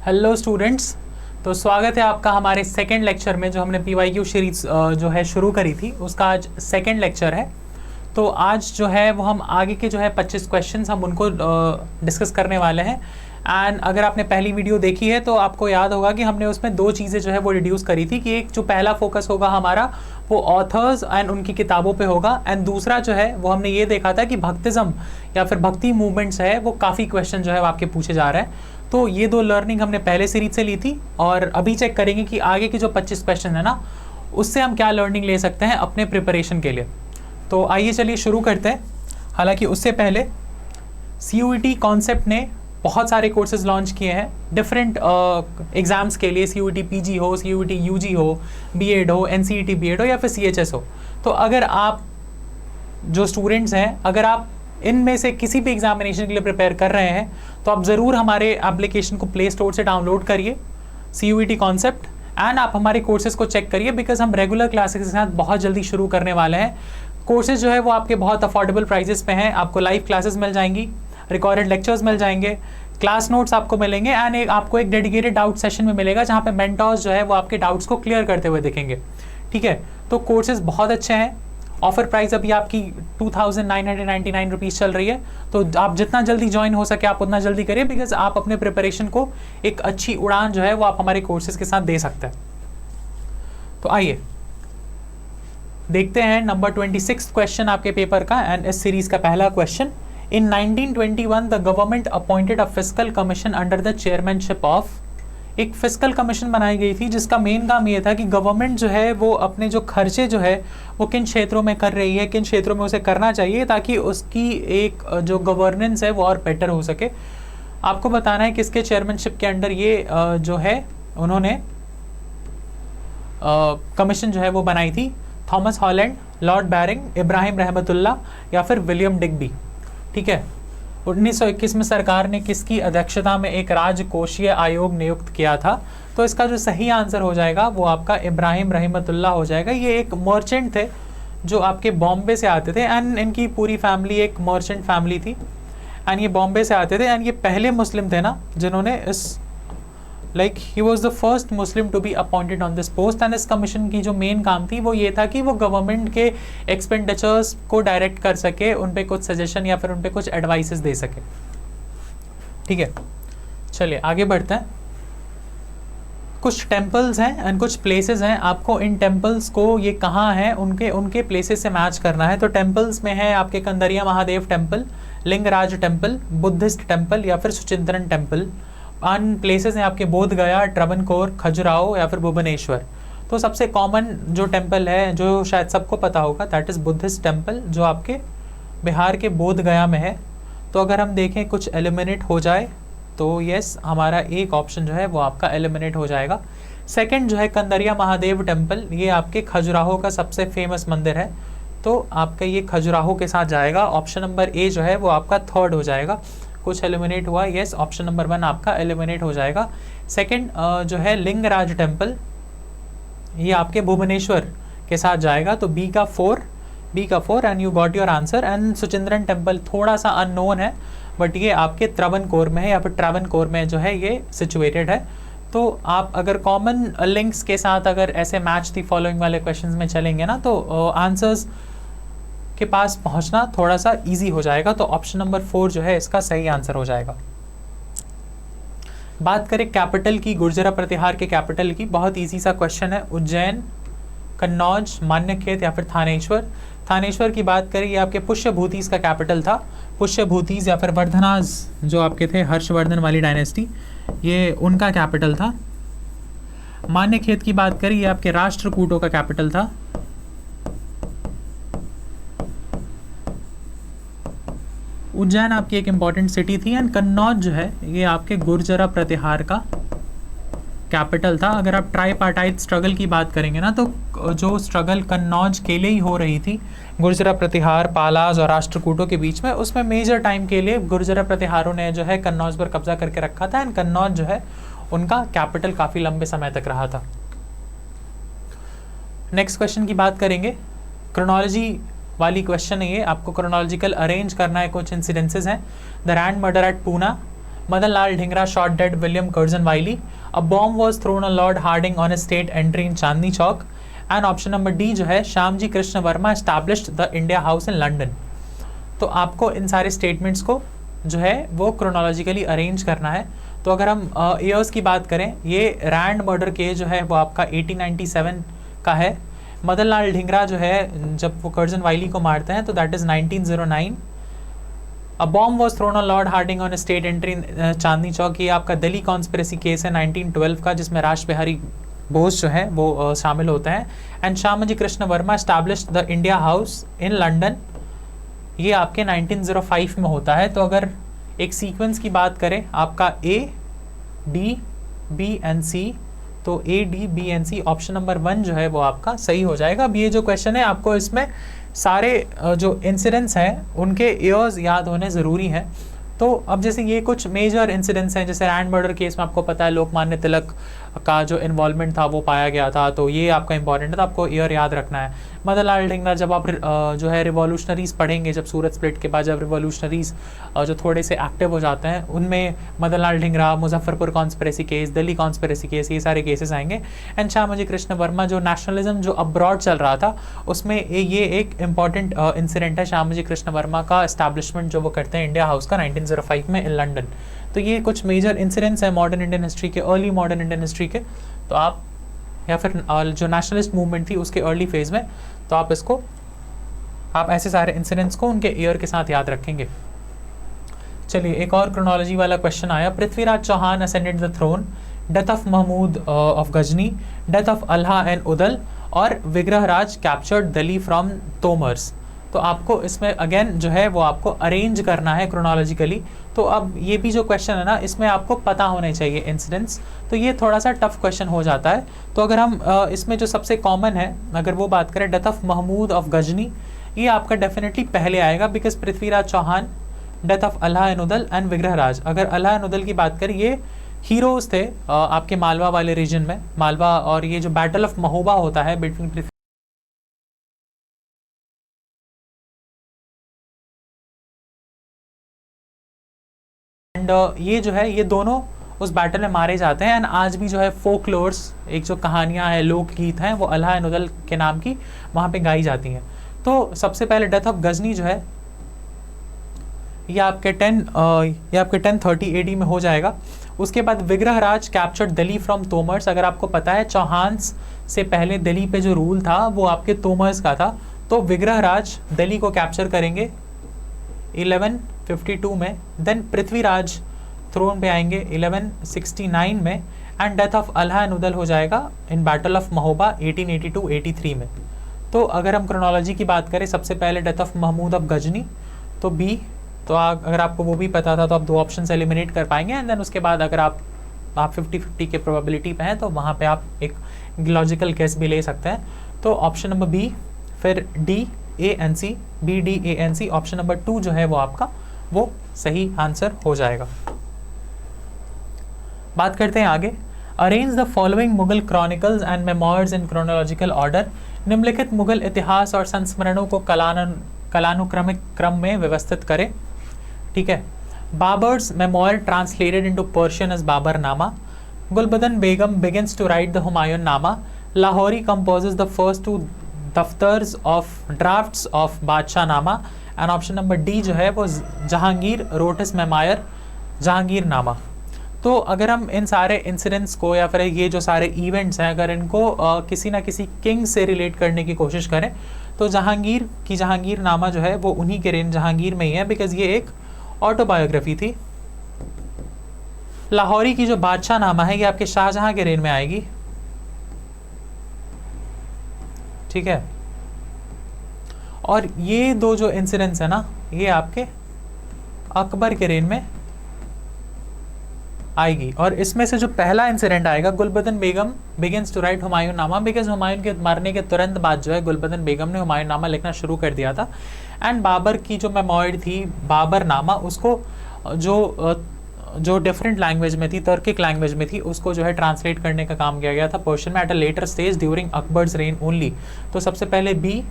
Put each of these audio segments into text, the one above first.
Hello students. तो स्वागत है आपका हमारे सेकेंड लेक्चर में, जो हमने PYQ सीरीज जो है शुरू करी थी, उसका आज सेकेंड लेक्चर है। तो आज जो है वो हम आगे के जो है 25 क्वेश्चंस हम उनको डिस्कस करने वाले हैं। एंड अगर आपने पहली वीडियो देखी है तो आपको याद होगा कि हमने उसमें दो चीज़ें जो है वो डिड्यूस करी थी कि एक जो पहला फोकस होगा हमारा वो ऑथर्स एंड उनकी किताबों पे होगा, एंड दूसरा जो है वो हमने ये देखा था कि भक्तिज्म या फिर भक्ति मूवमेंट्स है वो काफ़ी क्वेश्चन जो है वो आपके पूछे जा रहे हैं। तो ये दो लर्निंग हमने पहले सीरीज से ली थी और अभी चेक करेंगे कि आगे के जो 25 क्वेश्चन है ना उससे हम क्या लर्निंग ले सकते हैं अपने प्रिपरेशन के लिए। तो आइए चलिए शुरू करते हैं। हालांकि उससे पहले CUET कॉन्सेप्ट ने बहुत सारे कोर्सेज लॉन्च किए हैं डिफरेंट एग्ज़ाम्स के लिए। CUET PG हो, CUET UG हो, B.Ed हो, NCET B.Ed हो या फिर CHS हो। तो अगर आप जो स्टूडेंट्स हैं, अगर आप इनमें से किसी भी एग्जामिनेशन के लिए प्रिपेयर कर रहे हैं तो आप ज़रूर हमारे एप्लीकेशन को प्ले स्टोर से डाउनलोड करिए, CUET कॉन्सेप्ट, एंड आप हमारे कोर्सेज को चेक करिए, बिकॉज हम रेगुलर क्लासेस के साथ बहुत जल्दी शुरू करने वाले हैं। कोर्सेज जो है वो आपके बहुत अफोर्डेबल प्राइसेस पे हैं। आपको लाइव क्लासेस मिल जाएंगी, रिकॉर्डेड लेक्चर्स मिल जाएंगे, क्लास नोट्स आपको मिलेंगे, एंड आपको एक डेडिकेटेड डाउट सेशन में मिलेगा जहाँ पे मेंटर्स जो है वो आपके डाउट्स को क्लियर करते हुए दिखेंगे। ठीक है, तो कोर्सेज बहुत अच्छे हैं। ऑफर प्राइस अभी आपकी 2999 रुपीज़ चल रही है। तो आप जितना जल्दी ज्वाइन हो सके आप उतना जल्दी करिए, बिकॉज आप अपने प्रिपरेशन को एक अच्छी उड़ान जो है वो आप हमारे कोर्सेज के साथ दे सकते हैं। तो आइए देखते हैं नंबर 26 क्वेश्चन आपके पेपर का, एंड इस सीरीज का पहला question. In 1921 the government appointed a fiscal commission under the chairmanship of. एक फिस्कल कमीशन बनाई गई थी जिसका मेन काम ये था कि गवर्नमेंट जो है वो अपने जो खर्चे जो है वो किन क्षेत्रों में कर रही है, किन क्षेत्रों में उसे करना चाहिए, ताकि उसकी एक जो गवर्नेंस है वो और बेटर हो सके। आपको बताना है किसके चेयरमैनशिप के अंडर ये जो है उन्होंने कमीशन जो है वो बनाई थी। Thomas Holland, Lord bearing, Ibrahim रहमतुल्लाह या फिर विलियम डिग्बी। ठीक है, 1921 में सरकार ने किसकी अध्यक्षता में एक राजकोषीय आयोग नियुक्त किया था? तो इसका जो सही आंसर हो जाएगा वो आपका इब्राहिम रहमतुल्लाह हो जाएगा। ये एक मर्चेंट थे जो आपके बॉम्बे से आते थे, एंड इनकी पूरी फैमिली एक मर्चेंट फैमिली थी, एंड ये बॉम्बे से आते थे, एंड ये पहले मुस्लिम थे ना जिन्होंने इस he was the first Muslim to be appointed on this post. And इस कमीशन की जो मेन काम थी वो ये था कि वो गवर्नमेंट के एक्सपेंडिचर्स को डायरेक्ट कर सके, उन पे कुछ सजेशन या फिर उन पे कुछ एडवाइसेस दे सके। ठीक है, चलिए आगे बढ़ते हैं। कुछ टेम्पल्स हैं एंड कुछ प्लेसेस हैं, आपको इन टेम्पल्स को ये कहाँ हैं उनके प्लेसेस से मैच करना है। तो टेम्पल्स में है आपके Kandariya Mahadev temple, Lingaraj temple, Buddhist temple या फिर सुचिंद्रन टेम्पल। अन प्लेसेस हैं आपके बोध गया, ट्रवनकोर, खजुराहो या फिर भुवनेश्वर। तो सबसे कॉमन जो टेम्पल है जो शायद सबको पता होगा, दैट इज़ बुद्धिस्ट टेम्पल, जो आपके बिहार के बोध गया में है। तो अगर हम देखें कुछ एलिमिनेट हो जाए तो यस, हमारा एक ऑप्शन जो है वो आपका एलिमिनेट हो जाएगा। सेकंड जो है कंदरिया महादेव टेम्पल, ये आपके खजुराहो का सबसे फेमस मंदिर है, तो आपका ये खजुराहो के साथ जाएगा। ऑप्शन नंबर ए जो है वो आपका थर्ड हो जाएगा। कुछ एलिमिनेट हुआ, यस, ऑप्शन नंबर 1 आपका एलिमिनेट हो जाएगा। सेकंड जो है लिंगराज टेम्पल, ये आपके भुवनेश्वर के साथ जाएगा, तो बी का 4 and you got your answer. And Suchindram temple थोड़ा सा अननोन है, बट ये आपके त्रवनकोर में है या फिर ट्रवनकोर में जो है ये सिचुएटेड है। तो आप अगर कॉमन लिंक्स के साथ अगर ऐसे मैच दी फॉलोइंग वाले क्वेश्चंस में चलेंगे ना तो आंसर्स के पास पहुंचना थोड़ा सा इजी हो जाएगा। तो ऑप्शन नंबर 4 जो है इसका सही आंसर हो जाएगा। बात करें कैपिटल की, गुर्जरा प्रतिहार के कैपिटल की, बहुत इजी सा क्वेश्चन है। उज्जैन, कन्नौज, मान्यखेत या फिर थानेश्वर। थानेश्वर की बात करें, ये आपके पुष्यभूतिस का कैपिटल था। पुष्यभूतिस या फिर वर्धनाज जो आपके थे, हर्षवर्धन वाली डायनेस्टी, ये उनका कैपिटल था। मान्यखेत की बात करें, ये आपके राष्ट्रकूटों का कैपिटल था। उज्जैन आपकी एक इम्पॉर्टेंट सिटी थी, एंड कन्नौज जो है ये आपके गुर्जरा प्रतिहार का कैपिटल था। अगर आप ट्राईपार्टाइट स्ट्रगल की बात करेंगे ना तो जो स्ट्रगल कन्नौज के लिए ही हो रही थी, गुर्जरा प्रतिहार, पालाज और राष्ट्रकूटों के बीच में, उसमें मेजर टाइम के लिए गुर्जरा प्रतिहारों ने जो है कन्नौज पर कब्जा करके रखा था, एंड कन्नौज जो है उनका कैपिटल काफ़ी लंबे समय तक रहा था। नेक्स्ट क्वेश्चन की बात करेंगे, क्रोनोलॉजी वाली क्वेश्चन है ये, आपको क्रोनोलॉजिकल अरेंज करना है। कुछ इंसिडेंसेस हैं। The Rand murder at Poona, Madan Lal Dhingra shot dead William Curzon Wiley. A bomb was thrown on Lord Harding on his state entry in Chandni Chowk. And option number D जो है Shyamji Krishna Verma established the India house in London. तो आपको इन सारे statements को जो है वो chronologically arrange करना है। तो अगर हम ईयर्स की बात करें, ये रैंड मर्डर केस जो है वो आपका 1897 का है। मदन लाल ढींगरा जो है जब वो कर्जन वाइली को मारते हैं तो that is 1909। A bomb was thrown on Lord Hardinge on state entry Chandni Chowk, ये आपका दिल्ली कॉन्स्पिरेसी केस है 1912 का, जिसमें राज बिहारी बोस जो है वो शामिल होते हैं। And Shyamji Krishna Verma established the India house in London, ये आपके 1905 में होता है। तो अगर एक सीक्वेंस की बात करें आपका A, D, B and C, तो A, D, B and C option number 1 जो है वो आपका सही हो जाएगा। अब ये जो क्वेश्चन है आपको इसमें सारे जो इंसिडेंट्स हैं उनके ईयर्स याद होने ज़रूरी हैं। तो अब जैसे ये कुछ मेजर इंसिडेंट्स हैं, जैसे रैंड मर्डर केस में आपको पता है लोकमान्य तिलक का जो इन्वॉल्वमेंट था वो पाया गया था, तो ये आपका इंपॉर्टेंट है, तो आपको ईयर याद रखना है। मदन लाल ढींगरा, जब आप जो है रिवॉल्यूशनरीज पढ़ेंगे, जब सूरत स्प्लिट के बाद जब रिवॉल्यूशनरीज जो थोड़े से एक्टिव हो जाते हैं उनमें Madan Lal Dhingra, Muzaffarpur conspiracy case, Delhi conspiracy case, ये सारे केसेस आएंगे। एंड श्यामजी कृष्ण वर्मा, जो नेशनलिज्म जो अब्रॉड चल रहा था उसमें ये एक इंपॉर्टेंट इंसिडेंट है, श्यामजी कृष्ण वर्मा का एस्टैब्लिशमेंट जो वो करते हैं इंडिया हाउस का 1905 में इन लंदन। तो ये कुछ मेजर इंसिडेंट्स हैं मॉडर्न इंडियन हिस्ट्री के, अर्ली मॉडर्न इंडियन हिस्ट्री के। तो आप या फिर जो नेशनलिस्ट मूवमेंट थी उसके अर्ली फेज में, तो आप ऐसे सारे इंसिडेंट्स को उनके ईयर के साथ याद रखेंगे। चलिए एक और क्रोनोलॉजी वाला क्वेश्चन आया। Prithviraj Chauhan ascended the throne, death of Mahmud of Ghazni, death of Alha and Udal, और विग्रह राज कैप्चर्ड दिल्ली फ्रॉम तोमर्स। तो आपको इसमें अगेन जो है वो आपको अरेंज करना है क्रोनोलॉजिकली। तो अब ये भी जो क्वेश्चन है ना, इसमें आपको पता होने चाहिए इंसिडेंट्स, तो ये थोड़ा सा टफ क्वेश्चन हो जाता है। तो अगर हम इसमें जो सबसे कॉमन है अगर वो बात करें, death of Mahmud of Ghazni, ये आपका डेफिनेटली पहले आएगा, because Prithviraj Chauhan, death of Alha and Udal and Vigraha Raj. अगर अल्हा एंड उदल की बात करें, ये हीरोज थे आपके मालवा वाले रीजन में, मालवा, और ये जो बैटल ऑफ महोबा होता है बिटवीन एंड ये जो है ये दोनों उस बैटल में मारे जाते हैं। एंड आज भी जो है फोकलोर्स, एक जो कहानियां हैं, लोकगीत हैं, वो अल्हा एंड उदल के नाम की वहाँ पे गाई जाती हैं। तो सबसे पहले डेथ ऑफ गजनी जो है ये आपके 1030 AD में हो जाएगा। उसके बाद विग्रह राज कैप्चर्ड दिल्ली फ्रॉम तोमर्स। अगर आपको पता है चौहान्स से पहले दिल्ली पे जो रूल था वो आपके तोमर्स का था, तो विग्रह राज दिल्ली को कैप्चर करेंगे 1152 में। देन पृथ्वीराज थ्रोन पे आएंगे 1169 में। And death of Alha and Udal हो जाएगा इन बैटल ऑफ महोबा 1882-83 में। तो अगर हम क्रोनोलॉजी की बात करें, सबसे पहले death of Mahmud of Ghazni, तो बी। तो अगर आपको वो भी पता था तो आप दो ऑप्शन से एलिमिनेट कर पाएंगे। एंड देन उसके बाद अगर आप 50-50 के प्रोबेबिलिटी पे हैं तो वहाँ पे आप एक लॉजिकल गेस भी ले सकते हैं। तो ऑप्शन नंबर बी, फिर D, A and C, B, D, A and C, option number 2 जो है वो आपका वो सही आंसर हो जाएगा। बात करते हैं आगे। Arrange the following Mughal chronicles and memoirs in chronological order. निम्नलिखित मुगल इतिहास और संस्मरणों को कालानुक्रमिक क्रम में व्यवस्थित करें। ठीक है। Babur's memoir translated into Persian as Baburnama. Gulbadan Begum begins to write the Humayun Nama. Lahori composes the first 2 daftars of drafts of Badshah Nama. And option number D जो है वो Jahangir wrote his memoir Jahangir Nama. तो अगर हम इन सारे इंसिडेंट्स को या फिर ये जो सारे इवेंट्स हैं अगर इनको किसी ना किसी किंग से रिलेट करने की कोशिश करें, तो जहांगीर की जहांगीर नामा जो है वो उन्हीं के रेन जहांगीर में ही है, बिकॉज ये एक ऑटोबायोग्राफी थी। लाहौरी की जो बादशाह नामा है ये आपके शाहजहां के रेन में आएगी। ठीक है। और ये दो जो इंसिडेंट्स है ना, ये आपके अकबर के रेन में आएगी। और इसमें से जो पहला इंसिडेंट आएगा, Gulbadan Begum begins to right Humayun नामा, बिकॉज हुमायून के मरने के तुरंत बाद जो है गुलबदन बेगम ने हुमायून नामा लिखना शुरू कर दिया था। एंड बाबर की जो मेमोयर थी बाबर नामा, उसको जो डिफरेंट लैंग्वेज में थी, तुर्किक लैंग्वेज में थी, उसको जो है ट्रांसलेट करने का काम किया गया था पर्शियन में at a later stage during Akbar's reign only. तो सबसे पहले B,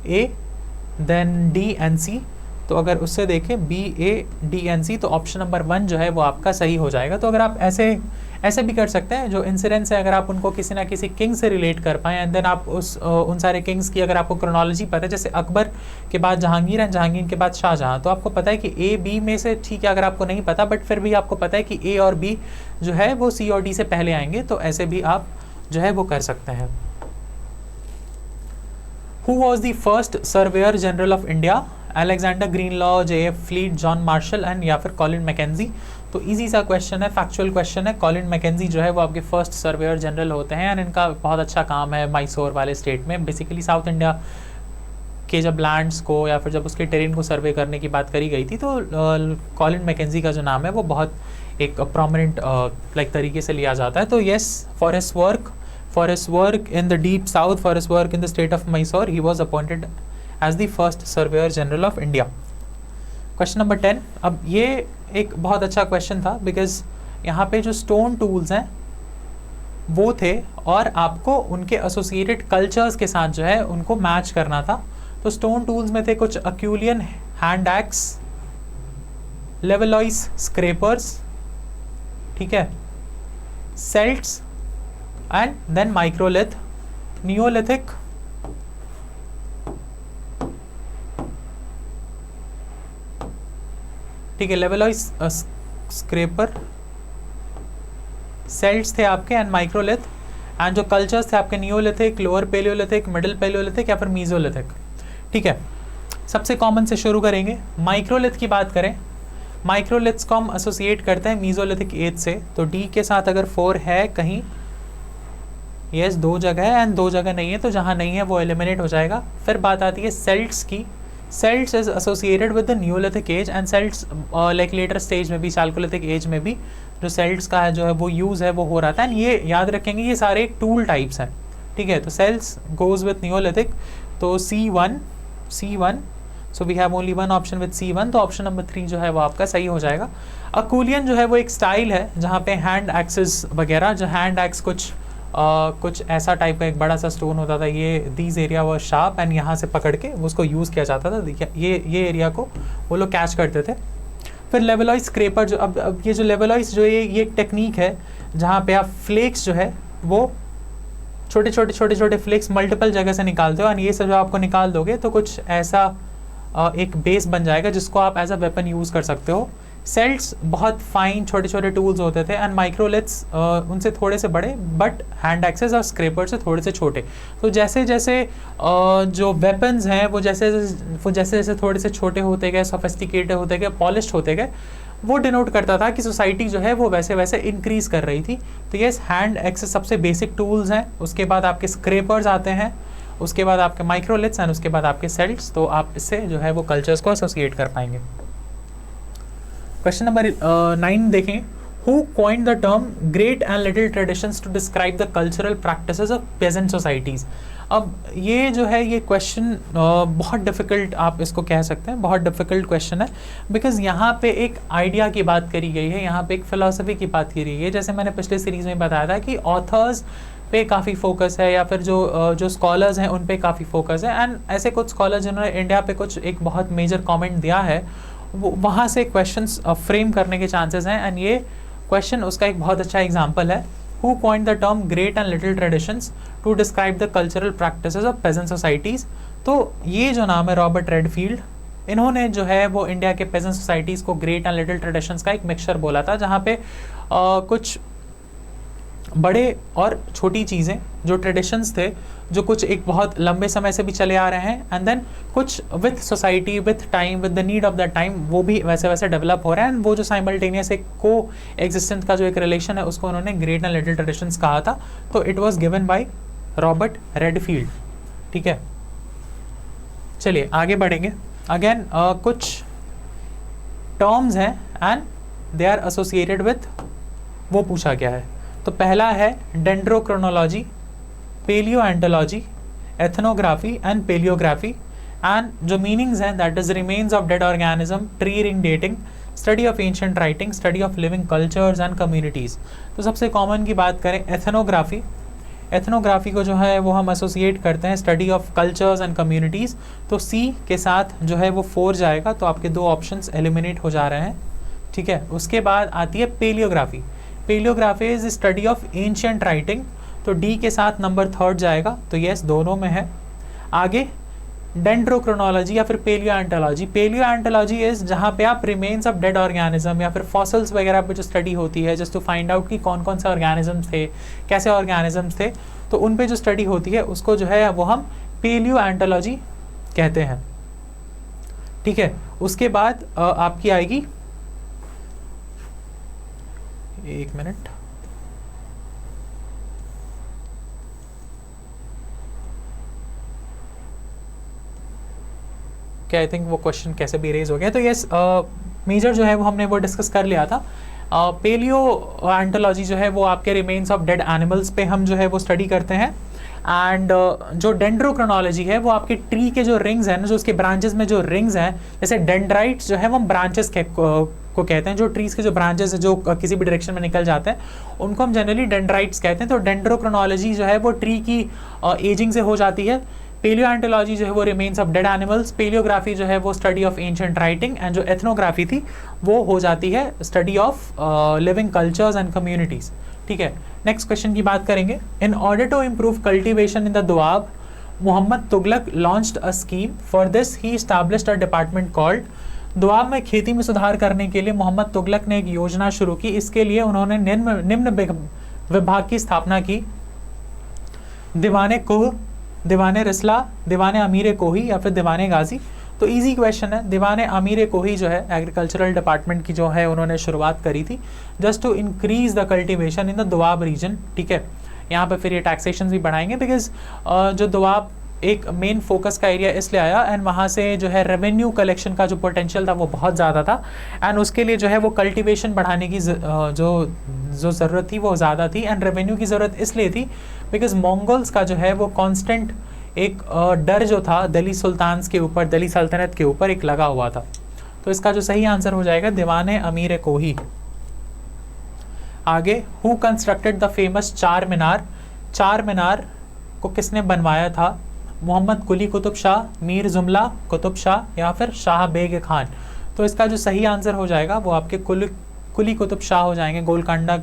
A, then D and C. तो अगर उससे देखें BADNC, तो ऑप्शन नंबर 1 जो है वो आपका सही हो जाएगा। तो अगर आप ऐसे भी कर सकते हैं, जो इंसिडेंट्स है अगर आप उनको किसी ना किसी किंग से रिलेट कर पाएँ, एंड देन आप उन सारे किंग्स की अगर आपको क्रोनोलॉजी पता है, जैसे अकबर के बाद जहांगीर एंड जहांगीर के बाद शाहजहां, तो आपको पता है कि A B में से, ठीक है अगर आपको नहीं पता बट फिर भी आपको पता है कि A और B जो है वो C और D से पहले आएंगे, तो ऐसे भी आप जो है वो कर सकते हैं। Who was the first Surveyor General of India? Alexander Greenlaw, JF Fleet, John Marshall and या फिर कॉलिन मैकेंजी। तो इजी सा क्वेश्चन है, फैक्चुअल क्वेश्चन है। कॉलिन मैकेंजी जो है वो आपके फर्स्ट सर्वेयर जनरल होते हैं, एंड इनका बहुत अच्छा काम है मैसूर वाले स्टेट में। बेसिकली साउथ इंडिया के जब लैंड्स को या फिर जब उसके टेरेन को सर्वे करने की बात करी गई थी, तो कॉलिन मैकेंजी का जो नाम है वो बहुत एक प्रोमिनेंट लाइक तरीके से लिया जाता है। तो yes, for his work in the deep south, for his work in the state of Mysore, he was appointed as the first surveyor general of India. Question number 10। अब ये एक बहुत अच्छा क्वेश्चन था, बिकॉज यहाँ पे जो स्टोन टूल्स हैं वो थे और आपको उनके एसोसिएटेड कल्चर्स के साथ जो है उनको मैच करना था। तो स्टोन टूल्स में थे कुछ Acheulian hand axe, Levallois scrapers, ठीक है, celts and then microlith, neolithic, ठीक है, लेवलॉइस स्क्रेपर, सेल्ट्स थे आपके एंड माइक्रोलिथ, एंड जो कल्चर्स थे आपके neolithic, lower palaeolithic, middle palaeolithic या फिर मीजोलिथिक, ठीक है। सबसे कॉमन से शुरू करेंगे। माइक्रोलिथ की बात करें, माइक्रोलिथ्स को हम एसोसिएट करते हैं मीजोलिथिक एज से, तो डी के साथ अगर 4 है कहीं, यस 2 जगह है एंड 2 जगह नहीं है, तो जहाँ नहीं है वो एलिमिनेट हो जाएगा। फिर बात आती है सेल्ट्स की। Celts is associated with the neolithic age and Celts like later stage में भी, चाल्कोलिथिक एज में भी जो सेल्ट्स का है जो है वो यूज़ है वो हो रहा था। एंड ये याद रखेंगे ये सारे टूल टाइप्स हैं, ठीक है। तो सेल्स गोज विथ न्यूलिथिक, तो C1, so we have only one option with C1, तो ऑप्शन नंबर 3 जो है वो आपका सही हो जाएगा। अकूलियन जो है वो एक स्टाइल है जहाँ पे हैंड एक्सेस वगैरह, जो हैंड एक्स कुछ ऐसा टाइप का एक बड़ा सा स्टोन होता था, ये दीज एरिया व शार्प एंड यहाँ से पकड़ के उसको यूज़ किया जाता था, ये एरिया को वो लोग कैच करते थे। फिर लेवलॉइस स्क्रेपर, जो अब ये जो लेवलॉइस जो ये एक टेक्निक है जहाँ पे आप फ्लेक्स जो है वो छोटे छोटे फ्लेक्स मल्टीपल जगह से निकालते हो, और ये सब जो आपको निकाल दोगे तो कुछ ऐसा एक बेस बन जाएगा जिसको आप एज अ वेपन यूज़ कर सकते हो। सेल्ट्स बहुत फाइन छोटे टूल्स होते थे, एंड माइक्रोलिथ्स उनसे थोड़े से बड़े, बट हैंड एक्सेस और स्क्रेपर से थोड़े से छोटे। तो जैसे जैसे जो वेपन्स हैं वो जैसे थोड़े से छोटे होते गए, सोफिस्टिकेटेड होते गए, पॉलिश्ड होते गए, वो डिनोट करता था कि सोसाइटी जो है वो वैसे वैसे इंक्रीज़ कर रही थी। तो ये हैंड एक्सेस सबसे बेसिक टूल्स हैं, उसके बाद आपके स्क्रेपर्स आते हैं, उसके बाद आपके माइक्रोलिथ्स एंड उसके बाद आपके सेल्ट्स। तो आप इससे जो है वो कल्चर्स को एसोसिएट कर पाएंगे। क्वेश्चन नंबर 9 देखें। Who coined the term great and little traditions to describe the cultural practices of peasant societies? अब ये जो है ये क्वेश्चन बहुत डिफ़िकल्ट, आप इसको कह सकते हैं बहुत डिफ़िकल्ट क्वेश्चन है, बिकॉज यहाँ पे एक आइडिया की बात करी गई है, यहाँ पे एक फ़िलासफ़ी की बात करी गई है। जैसे मैंने पिछले सीरीज़ में बताया था कि ऑथर्स पे काफ़ी फोकस है, या फिर जो स्कॉलर्स हैं उन पे काफ़ी फोकस है, एंड ऐसे कुछ स्कॉलर्स जिन्होंने इंडिया पे कुछ एक बहुत मेजर कमेंट दिया है, वो वहाँ से क्वेश्चंस फ्रेम करने के चांसेस हैं, एंड ये क्वेश्चन उसका एक बहुत अच्छा एग्जांपल है। Who coined the term great and little traditions to describe the cultural practices of peasant societies? तो ये जो नाम है रॉबर्ट रेडफील्ड, इन्होंने जो है वो इंडिया के पेजेंट सोसाइटीज़ को ग्रेट एंड लिटिल ट्रेडिशंस का एक मिक्सचर बोला था, जहाँ पे कुछ बड़े और छोटी चीज़ें जो ट्रेडिशंस थे, जो कुछ एक बहुत लंबे समय से भी चले आ रहे हैं, एंड देन कुछ with society, with time, with the need of the time, वो भी वैसे वैसे डेवलप हो रहे हैं, एंड वो जो साइमल्टेनियस एक को एग्जिस्टेंस का जो एक रिलेशन है उसको उन्होंने ग्रेट एंड लिटिल ट्रेडिशंस कहा था। तो it was given by Robert Redfield, ठीक है। चलिए आगे बढ़ेंगे। अगेन कुछ टर्म्स हैं and they are associated with, वो पूछा गया है। तो पहला है dendrochronology, palaeontology, ethnography and palaeography, and जो मीनिंग्स हैं that is remains of dead organism, tree ring dating, study of ancient writing, study of living cultures and communities. तो सबसे कॉमन की बात करें एथनोग्राफी, एथनोग्राफी को जो है वो हम एसोसिएट करते हैं study of cultures and communities, तो सी के साथ जो है वो 4 जाएगा, तो आपके 2 ऑप्शंस एलिमिनेट हो जा रहे हैं, ठीक है। उसके बाद आती है palaeography. Palaeography is study of ancient writing, तो डी के साथ नंबर 3 जाएगा, तो यस दोनों में है। आगे डेंड्रोक्रोनोलॉजी या फिर पेलियोएंटोलॉजी। पेलियोएंटोलॉजी इज जहाँ पे आप रिमेन्स ऑफ डेड ऑर्गेनिज्म या फिर फॉसिल्स वगैरह पे जो स्टडी होती है जस्ट टू फाइंड आउट कि कौन कौन से ऑर्गेनिजम्स थे, कैसे ऑर्गेनिजम्स थे, तो उन पे जो स्टडी होती है उसको जो है वो हम पेलियोएंटोलॉजी कहते हैं, ठीक है। उसके बाद आपकी आएगी, एक मिनट, आई थिंक वो क्वेश्चन कैसे भी रेज हो गया, तो यस मेजर जो है वो हमने वो डिस्कस कर लिया था। पेलियो एंटोलॉजी जो है वो आपके रिमेन्स ऑफ डेड एनिमल्स पे हम जो है वो स्टडी करते हैं, एंड जो डेंड्रोक्रोनोलॉजी है वो आपके ट्री के जो रिंग्स हैं ना, जो उसके ब्रांचेस में जो रिंग्स हैं, जैसे डेंड्राइट्स जो है वो हम ब्रांचेस को कहते हैं, जो ट्रीज के जो ब्रांचेस है जो किसी भी डायरेक्शन में निकल जाते हैं उनको हम जनरली डेंड्राइट्स कहते हैं। तो डेंड्रोक्रोनोलॉजी जो है वो ट्री की एजिंग से हो जाती है। पेलियोएंटोलॉजी जो है वो remains of dead animals, palaeography जो है वो study of ancient writing, and जो एथनोग्राफी थी वो हो जाती है study of living cultures and communities, ठीक है। नेक्स्ट क्वेश्चन की बात करेंगे। In order to improve cultivation in the Doab, Mohammad Tughlaq launched a scheme, for this he established a department called. Doab में खेती में सुधार करने के लिए मोहम्मद तुगलक ने एक योजना शुरू की, इसके लिए उन्होंने निम्न विभाग की स्थापना की, दीवाने कोह, दीवाने रिसला, दीवाने अमीर कोही या फिर दीवाने गाजी। तो इजी क्वेश्चन है, दीवाने अमीर कोही जो है एग्रीकल्चरल डिपार्टमेंट की जो है उन्होंने शुरुआत करी थी just to increase the cultivation in the Doab region, ठीक है। यहाँ पे फिर ये टैक्सेशन भी बढ़ाएंगे बिकॉज जो दोआब एक मेन फोकस का एरिया इसलिए आया, एंड वहाँ से जो है रेवेन्यू कलेक्शन का जो पोटेंशियल था वो बहुत ज़्यादा था, एंड उसके लिए जो है वो कल्टीवेशन बढ़ाने की जो ज़रूरत थी वो ज़्यादा थी, एंड रेवेन्यू की ज़रूरत इसलिए थी बिकॉज मंगोल्स का जो है वो कांस्टेंट एक डर जो था दिल्ली सुल्तान्स के ऊपर, दिल्ली सल्तनत के ऊपर एक लगा हुआ था। तो इसका जो सही आंसर हो जाएगा दीवाने अमीर कोही। आगे, हु कंस्ट्रक्टेड द फेमस चार मीनार। चार मीनार को किसने बनवाया था? मोहम्मद कुली कुतुब शाह, मीर जुमला कुतुब शाह या फिर शाह बेग खान। तो इसका जो सही आंसर हो जाएगा वो आपके कुली कुतुब शाह हो जाएंगे। गोलकोंडा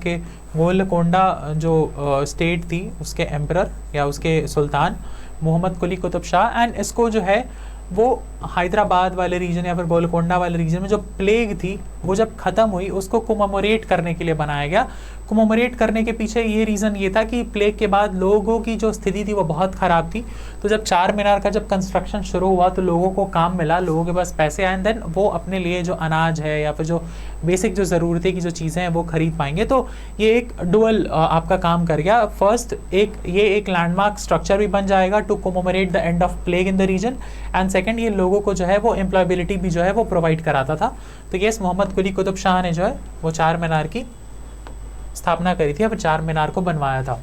जो स्टेट थी उसके एम्परर या उसके सुल्तान मोहम्मद कुली कुतुब शाह। एंड इसको जो है वो हैदराबाद वाले रीजन या फिर गोलकोंडा वाले रीजन में जो प्लेग थी वो जब ख़त्म हुई उसको कोमेमोरेट करने के लिए बनाया गया। कोमेमोरेट करने के पीछे ये रीज़न ये था कि प्लेग के बाद लोगों की जो स्थिति थी वो बहुत ख़राब थी। तो जब चार मीनार का जब कंस्ट्रक्शन शुरू हुआ तो लोगों को काम मिला, लोगों के पास पैसे आए, एंड देन वो अपने लिए जो अनाज है या फिर जो बेसिक जो ज़रूरतें की जो चीज़ें हैं वो खरीद पाएंगे। तो ये एक डुअल आपका काम कर गया। फर्स्ट ये एक लैंडमार्क स्ट्रक्चर भी बन जाएगा to commemorate the end of plague in the region, and second ये लोगों को जो है वो एम्प्लॉयबिलिटी भी जो है वो प्रोवाइड कराता था। तो यस, मोहम्मद कुली कुतुब शाह ने जो है वो चार मीनार की स्थापना करी थी या फिर चार मीनार को बनवाया था।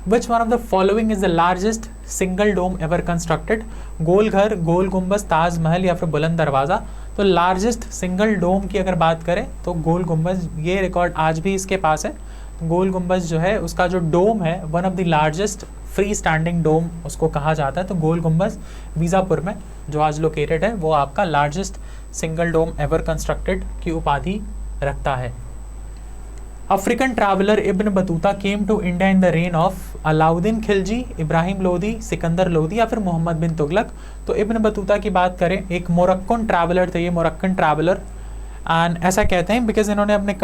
Which one of the following is the largest single dome ever constructed? गोल घर, गोल गुम्बज, ताज महल या फिर बुलंद दरवाज़ा। तो लार्जेस्ट सिंगल डोम की अगर बात करें तो गोल गुम्बज, ये रिकॉर्ड आज भी इसके पास है। गोल गुम्बज जो है उसका जो डोम है one of the largest free standing dome उसको कहा जाता है। तो गोल गुम्बज बीजापुर में जो आज लोकेटेड है वो आपका largest single dome ever constructed की उपाधि रखता है। African traveller Ibn Battuta came to India in the reign of Alauddin Khilji, Ibrahim Lodi, Sikandar Lodi या फिर मोहम्मद बिन तुगलक। तो इब्न बतूता की बात करें, एक मोरक्कन ट्रैवलर थे, ये मोरक्कन ट्रैवलर, एंड ऐसा कहते हैं बिकॉज इन्होंने अपने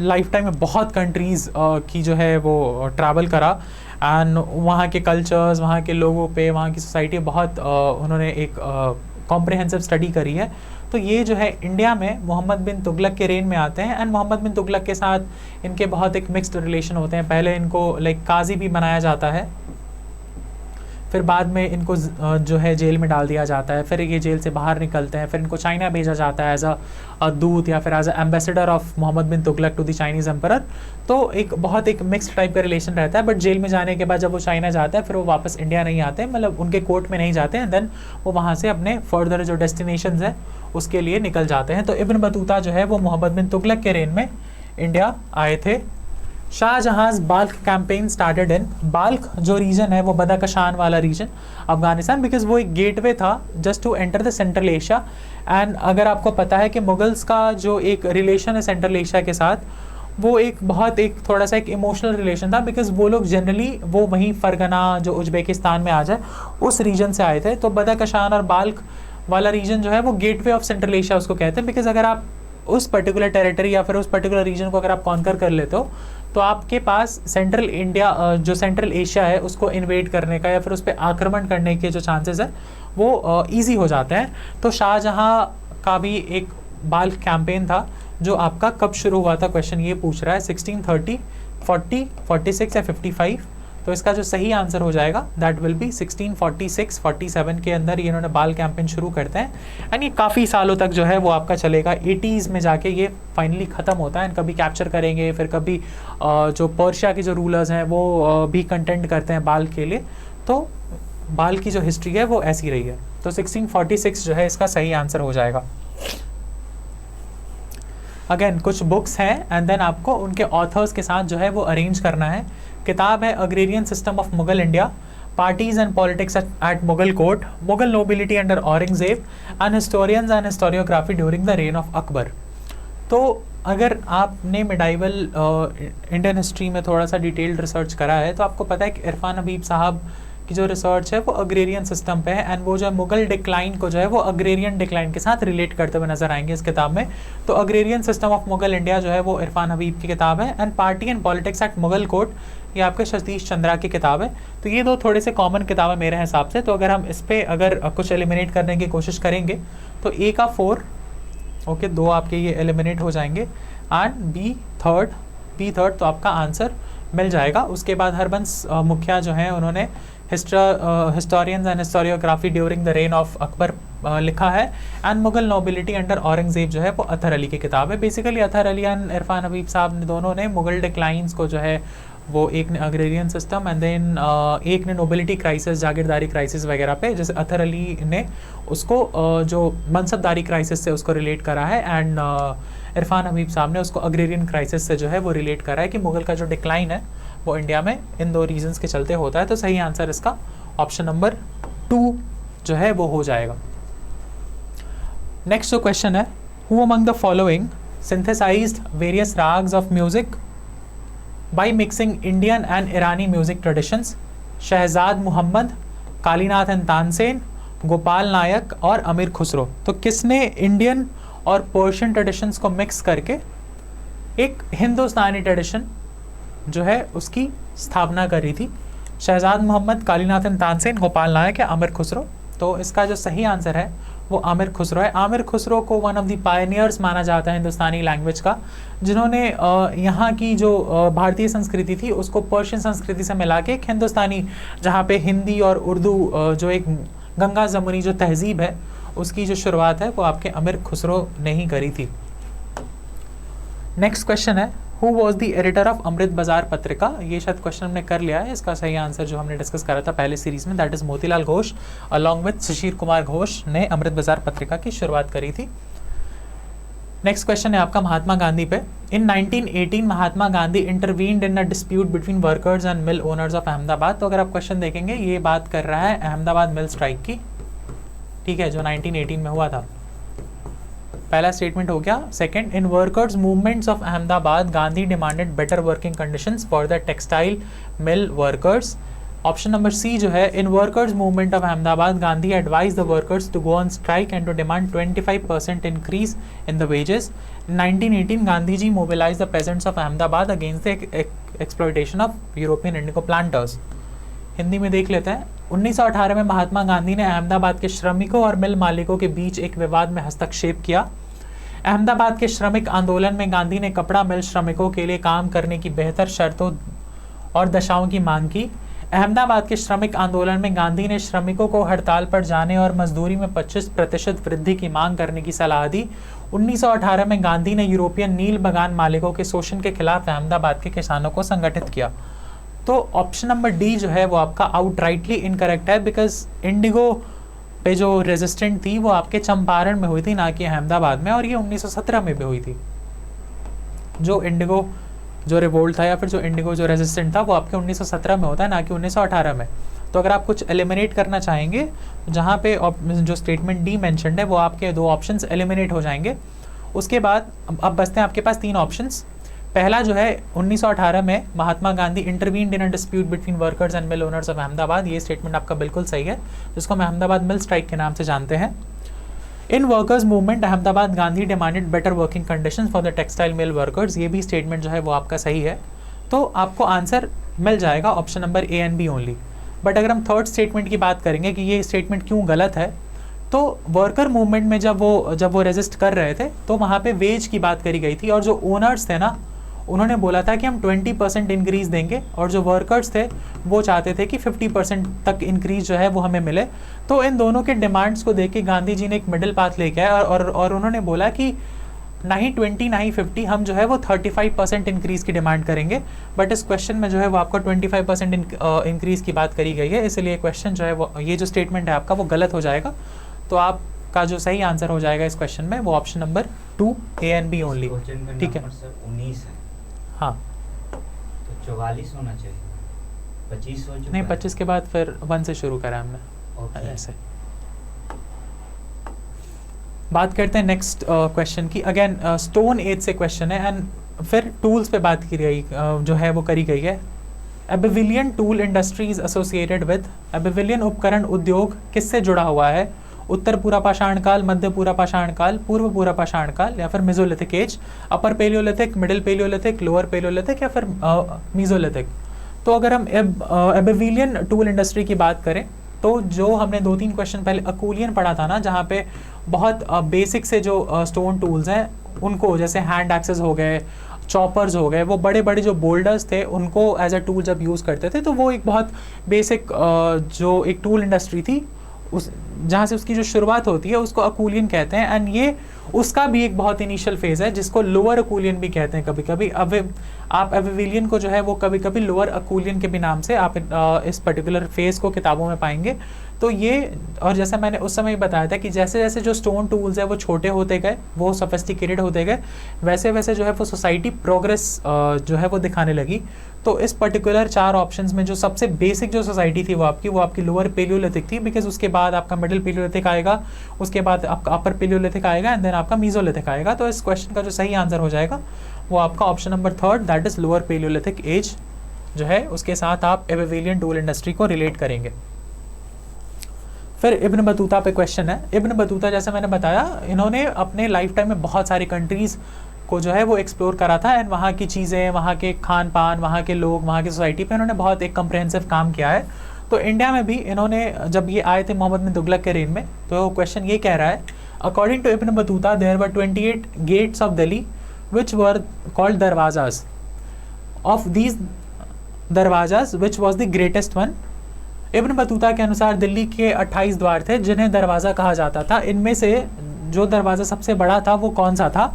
लाइफ टाइम में बहुत कंट्रीज़ की जो है वो ट्रैवल करा, एंड वहाँ के कल्चर्स, वहाँ के लोगों पे, वहाँ की सोसाइटी बहुत उन्होंने एक कॉम्प्रिहेंसिव स्टडी करी है। तो ये जो है इंडिया में मोहम्मद बिन तुगलक के रेन में आते हैं, एंड मोहम्मद बिन तुगलक के साथ इनके बहुत एक मिक्स्ड रिलेशन होते हैं। पहले इनको लाइक काजी भी बनाया जाता है, फिर बाद में इनको जो है जेल में डाल दिया जाता है, फिर ये जेल से बाहर निकलते हैं, फिर इनको चाइना भेजा जाता है एज अ दूत या फिर as a ambassador of Mohammad bin Tughlaq to the Chinese emperor. तो एक बहुत एक मिक्स्ड टाइप का रिलेशन रहता है। बट जेल में जाने के बाद जब वो चाइना जाता है फिर वो वापस इंडिया नहीं आते, मतलब उनके कोर्ट में नहीं जाते हैं, देन वो वहाँ से अपने फर्दर जो डेस्टिनेशंस हैं उसके लिए निकल जाते हैं। तो इब्न बतूता जो है वो मोहम्मद बिन तुगलक के रेन में इंडिया आए थे। Shahjahan's Balkh campaign started in, Balkh जो रीजन है वो बदाकशान वाला रीजन अफगानिस्तान, बिकॉज वो एक गेटवे था just to enter the central Asia. And अगर आपको पता है कि मुगल्स का जो एक रिलेशन है सेंट्रल एशिया के साथ, वो एक बहुत एक थोड़ा सा एक इमोशनल रिलेशन था, बिकॉज वो लोग जनरली वो वहीं फरगना जो उज्बेकिस्तान में आ जाए उस रीजन से आए थे। तो बदाकशान और बाल्ख वाला रीजन जो है वो गेटवे ऑफ सेंट्रल एशिया उसको कहते हैं, बिकॉज अगर आप उस पर्टिकुलर टेरिटरी या फिर उस पर्टिकुलर रीजन को अगर आप कॉन्कर कर लेते हो तो आपके पास सेंट्रल इंडिया जो सेंट्रल एशिया है उसको इन्वेड करने का या फिर उस पर आक्रमण करने के जो चांसेस है वो ईजी हो जाते हैं। तो शाहजहाँ का भी एक बाल्ख कैंपेन था जो आपका कब शुरू हुआ था, क्वेश्चन ये पूछ रहा है 1630, 40, 46 या 55। तो इसका जो सही आंसर हो जाएगा दैट विल बी 1646, 47 के अंदर ये इन्होंने बाल कैंपेन शुरू करते हैं। एंड ये काफ़ी सालों तक जो है वो आपका चलेगा, 80s में जाके ये फाइनली ख़त्म होता है। एंड कभी कैप्चर करेंगे, फिर कभी जो पर्शिया के जो रूलर्स हैं वो भी कंटेंट करते हैं बाल के लिए। तो बाल की जो हिस्ट्री है वो ऐसी रही है। तो 1646 जो है इसका सही आंसर हो जाएगा। अगेन कुछ बुक्स हैं एंड देन आपको उनके ऑथर्स के साथ जो है वो अरेंज करना है। किताब है agrarian system of Mughal India, parties and politics at Mughal court, Mughal nobility under Aurangzeb and historians and historiography during the reign of Akbar. तो अगर आपने मिडाइवल इंडियन हिस्ट्री में थोड़ा सा डिटेल्ड रिसर्च करा है तो आपको पता है कि इरफान हबीब साहब की जो रिसर्च है वो अग्रेरियन सिस्टम पे है। एंड वो जो मुगल डिक्लाइन को जो है वो अग्रेरियन डिक्लाइन के साथ रिलेट करते हुए नजर आएंगे इस किताब में। तो agrarian system of Mughal India जो है वो इरफान हबीब की किताब है। And party and politics at Mughal court ये आपके सतीश चंद्रा की किताब है। तो ये दो थोड़े से कॉमन किताबें मेरे हिसाब से। तो अगर हम इस पर अगर कुछ एलिमिनेट करने की कोशिश करेंगे तो ए का 4, ओके, 2 आपके ये एलिमिनेट हो जाएंगे एंड बी थर्ड, तो आपका आंसर मिल जाएगा। उसके बाद हरबंस मुखिया जो हैं उन्होंने historians and historiography during the reign of Akbar लिखा है। And Mughal nobility under Aurangzeb जो है वो अतहर अली की किताब है। बेसिकली अतहर अली एंड इरफान हबीब साहब ने दोनों ने मुगल डिक्लाइंस को जो है वो, एक ने अग्रेरियन सिस्टम एंड देन एक ने नोबिलिटी क्राइसिस, जागीरदारी क्राइसिस वगैरह पे, जैसे अतहर अली ने उसको जो मनसबदारी क्राइसिस से उसको रिलेट करा है एंड इरफान हबीब साहब ने उसको अग्रेरियन क्राइसिस से जो है वो रिलेट करा है कि मुगल का जो डिक्लाइन है वो इंडिया में इन 2 रीजन्स के चलते होता है। तो सही आंसर इसका ऑप्शन नंबर 2 जो है वो हो जाएगा। नेक्स्ट जो क्वेश्चन है, who among the following synthesized various ragas of music by mixing Indian and Irani music traditions? Shahzad Mohammad, Kalinath and Tansen, Gopal Nayak और अमीर खुसरो। तो किसने इंडियन और पर्शियन ट्रेडिशंस को मिक्स करके एक हिंदुस्तानी ट्रेडिशन जो है उसकी स्थापना करी थी? शहजाद मोहम्मद, कालीनाथ एंड तानसेन, गोपाल नायक या आमिर खुसरो? तो इसका जो सही आंसर है वो आमिर खुसरो है। आमिर खुसरो को वन ऑफ द पायनियर्स माना जाता है हिंदुस्तानी लैंग्वेज का, जिन्होंने यहाँ की जो भारतीय संस्कृति थी उसको पर्शियन संस्कृति से मिला के एक हिंदुस्तानी, जहाँ पे हिंदी और उर्दू जो एक गंगा जमुनी जो तहजीब है उसकी जो शुरुआत है वो आपके आमिर खुसरो ने ही करी थी। नेक्स्ट क्वेश्चन है, who was the editor of Amrit Bazar Patrika? ये शायद क्वेश्चन हमने कर लिया है। इसका सही आंसर जो हमने डिस्कस करा था पहले सीरीज में that is Motilal Ghosh along with Shishir Kumar Ghosh ने अमृत बाजार पत्रिका की शुरुआत करी थी। नेक्स्ट क्वेश्चन है आपका महात्मा गांधी पे। In 1918 Mahatma Gandhi intervened in a dispute between workers and mill owners of Ahmedabad. तो अगर आप क्वेश्चन देखेंगे ये बात कर रहा है अहमदाबाद मिल स्ट्राइक की, ठीक है, जो 1918 में हुआ था। पहला स्टेटमेंट हो गया। Second, in workers movements of Ahmedabad Gandhi demanded better working conditions for the textile mill workers. Option number C जो है, in workers movement of Ahmedabad Gandhi advise the workers to go on strike and to demand 25% increase in the wages. 1918 Gandhi ji mobilize the peasants of Ahmedabad against the exploitation of European indigo planters. Hindi में देख लेते हैं। 1918 में महात्मा गांधी ने अहमदाबाद के श्रमिकों और मिल मालिकों के बीच एक विवाद में हस्तक्षेप किया। अहमदाबाद के श्रमिक आंदोलन में गांधी ने कपड़ा मिल श्रमिकों के लिए काम करने की बेहतर शर्तों और दशाओं की मांग की। अहमदाबाद के श्रमिक आंदोलन में गांधी ने श्रमिकों को हड़ताल पर जाने और मजदूरी में 25% वृद्धि की मांग करने की सलाह दी। 1918 में गांधी ने यूरोपियन नील बगान मालिकों के शोषण के खिलाफ अहमदाबाद के किसानों को संगठित किया। तो ऑप्शन नंबर डी जो है वो आपका आउटराइटली इनकरेक्ट है, बिकॉज इंडिगो पे जो रेजिस्टेंट थी वो आपके चंपारण में हुई थी, ना कि अहमदाबाद में, और ये 1917 में भी हुई थी। जो इंडिगो जो रिवोल्ट था या फिर जो इंडिगो जो रेजिस्टेंट था वो आपके 1917 में होता है, ना कि 1918 में। तो अगर आप कुछ एलिमिनेट करना चाहेंगे, जहाँ पे जो स्टेटमेंट डी मेंशन्ड है वो आपके दो ऑप्शंस एलिमिनेट हो जाएंगे। उसके बाद अब बचते हैं आपके पास तीन ऑप्शंस। पहला जो है 1918 में Mahatma Gandhi intervened in a dispute between workers and mill owners of Ahmedabad, ये स्टेटमेंट आपका बिल्कुल सही है, जिसको हम अहमदाबाद मिल स्ट्राइक के नाम से जानते हैं। In workers movement Ahmedabad Gandhi demanded better working conditions for the textile mill workers, ये भी स्टेटमेंट जो है वो आपका सही है। तो आपको आंसर मिल जाएगा option number A and B only. But अगर हम थर्ड स्टेटमेंट की बात करेंगे कि ये स्टेटमेंट क्यों गलत है, तो वर्कर मूवमेंट में जब वो रेजिस्ट कर रहे थे तो वहाँ पे वेज की बात करी गई थी, और जो ओनर्स थे ना उन्होंने बोला था कि हम 20% इंक्रीज़ देंगे, और जो वर्कर्स थे वो चाहते थे कि 50% तक इंक्रीज़ जो है वो हमें मिले। तो इन दोनों के डिमांड्स को देख के गांधी जी ने एक मिडिल पाथ लेके आए और उन्होंने बोला कि ना ही 20 ना ही 50, हम जो है वो 35% इंक्रीज़ की डिमांड करेंगे। बट इस क्वेश्चन में जो है वो आपका 25% इंक्रीज़ की बात करी गई है, इसलिए क्वेश्चन जो है वो ये जो स्टेटमेंट है आपका वो गलत हो जाएगा। तो आपका जो सही आंसर हो जाएगा इस क्वेश्चन में वो option number 2 A and B only. ठीक है, 19 है। हाँ, तो 44 होना चाहिए, 25 हो चुका नहीं है। 25 के बाद फिर 1 से शुरू करा हमने, ओके। ऐसे। बात करते हैं नेक्स्ट क्वेश्चन की। अगेन स्टोन एज से क्वेश्चन है, एंड फिर टूल्स पे बात की गई जो है वो करी गई है। एबेविलियन टूल इंडस्ट्रीज एसोसिएटेड विद, एबेविलियन उपकरण उद्योग किससे जुड़ा हुआ है? उत्तर पूरा पाषाण काल, मध्य पूरा पाषाण काल, पूर्व पूरा पाषाण काल, या फिर mesolithic age, upper paleolithic, middle paleolithic, lower paleolithic, या फिर मीजोलिथिक। तो अगर हम एबेविलियन टूल इंडस्ट्री की बात करें तो जो हमने 2-3 क्वेश्चन पहले अकूलियन पढ़ा था ना, जहाँ पे बहुत बेसिक से जो स्टोन टूल्स हैं उनको, जैसे हैंड एक्सेस हो गए, चॉपर्स हो गए, वो बड़े बड़े जो बोल्डर्स थे उनको एज अ टूल जब यूज़ करते थे, तो वो एक बहुत बेसिक जो एक टूल इंडस्ट्री थी उस जहाँ से उसकी जो शुरुआत होती है उसको अकूलियन कहते हैं। एंड ये उसका भी एक बहुत इनिशियल फेज़ है जिसको लोअर अकूलियन भी कहते हैं कभी कभी। अब आप एबेविलियन को जो है वो कभी कभी लोअर अकूलियन के भी नाम से आप इस पर्टिकुलर फेज़ को किताबों में पाएंगे। तो ये, और जैसा मैंने उस समय बताया था कि जैसे जैसे जो स्टोन टूल्स है वो छोटे होते गए, वो सोफिस्टिकेटेड होते गए, वैसे वैसे जो है वो सोसाइटी प्रोग्रेस जो है वो दिखाने लगी। तो इस पर्टिकुलर 4 ऑप्शंस में जो सबसे बेसिक जो सोसाइटी थी वो आपकी लोअर पेलियोलिथिक थी, बिकॉज उसके बाद आपका मिडिल पेलियोलिथिक आएगा, उसके बाद आपका अपर पेलियोलिथिक आएगा, एंड देन आपका मीजोलिथिक आएगा। तो इस क्वेश्चन का जो सही आंसर हो जाएगा वो आपका option number 3, that is lower palaeolithic age जो है, उसके साथ आप एबेविलियन टूल इंडस्ट्री को रिलेट करेंगे। फिर इब्न बतूता पे क्वेश्चन है। इब्न बतूता, जैसे मैंने बताया, इन्होंने अपने लाइफ टाइम में बहुत सारी कंट्रीज़ को जो है वो एक्सप्लोर करा था, एंड वहाँ की चीज़ें, वहाँ के खान पान, वहाँ के लोग, वहाँ की सोसाइटी पे इन्होंने बहुत एक कम्प्रहेंसिव काम किया है। तो इंडिया में भी इन्होंने, जब ये आए थे मोहम्मद बिन तुगलक के रेन में, तो क्वेश्चन ये कह रहा है, according to Ibn Battuta there were 28 gates of Delhi which were called darwazas. Of these darwazas which was the greatest one? Ibn Battuta के अनुसार दिल्ली के 28 द्वार थे जिन्हें दरवाज़ा कहा जाता था। इनमें से जो दरवाज़ा सबसे बड़ा था वो कौन सा था?